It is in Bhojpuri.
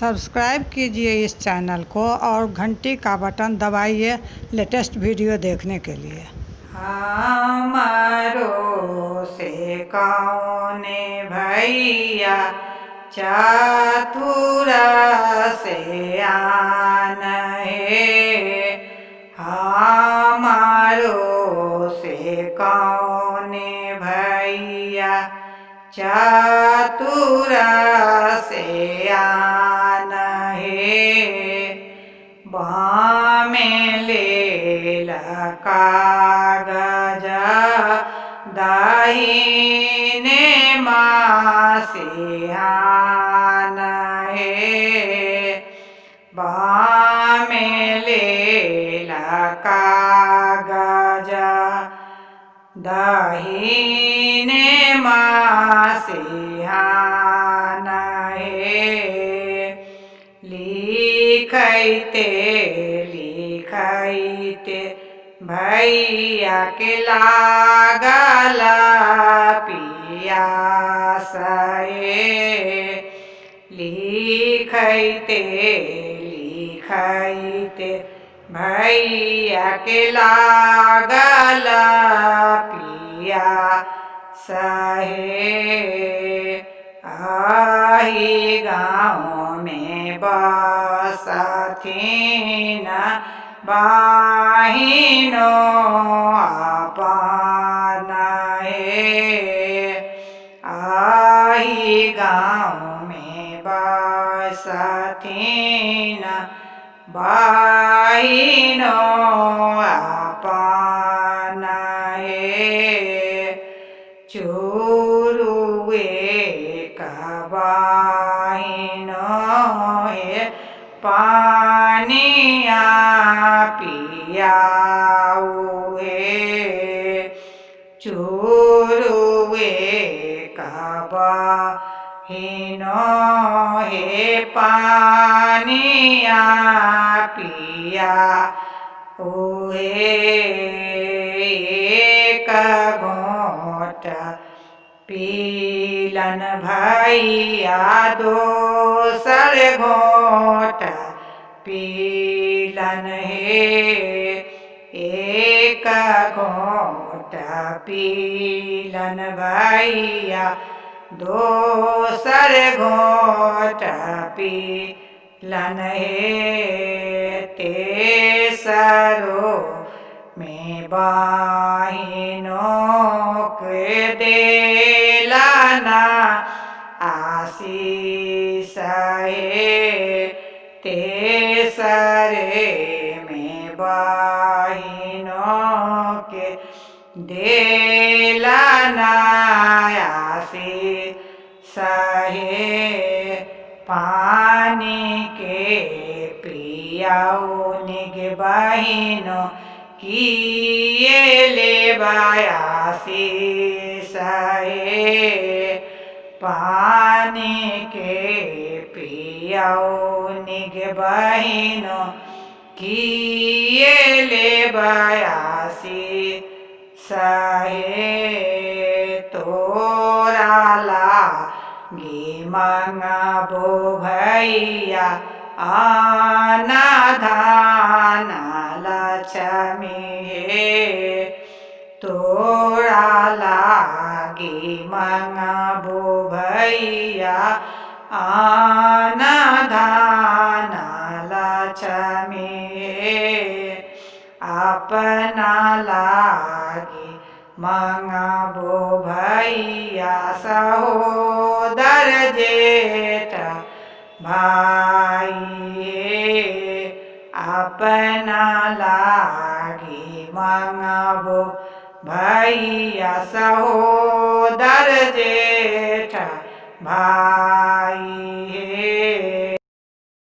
सब्सक्राइब कीजिए इस चैनल को और घंटी का बटन दबाइए लेटेस्ट वीडियो देखने के लिए। हमारो से कौने भैया चतुर से आन है। हमारो से कौने भैया चतुर से आन है। बामे ले कागज दाहिने मासिहान है। बामे ले कागज दाहिने मासिहान है। लिखैते लिखैते भैया के लागल पियास है। लिखैते लिखैते भैया के लागल पियास है। आही गाँव में बसथिन बहिनो अपन है। आही गाँव में बसथिन बहिनो अपन है। चोरुए बहिनो है पानिया पियाऊ है। चोरुए बहिनो है पानिया पियाऊ है। एक घोट पीलन भैया दोसर घोट पीलन है। एक घोट पीलन भैया दोसर घोट पीलन है। तेसरो में बहिनों के देलना आशीष है। तेसरे में बहिनों के देलना आशीष है। पानी के पियाऊ निग बहिनों किए ले आशीष है। पानी के पियाऊ निग बहिनों किए ले आशीष है। तोरा लागी मंगबो भैया आना धान लक्ष्मी है। तोरा लागी मंगबो भैया आना धान लक्ष्मी है। अपना लागी मंगबो भैया सहोदर जेठ भाई है। अपना लागी मंगबो भैया सहोदर जेठ भाई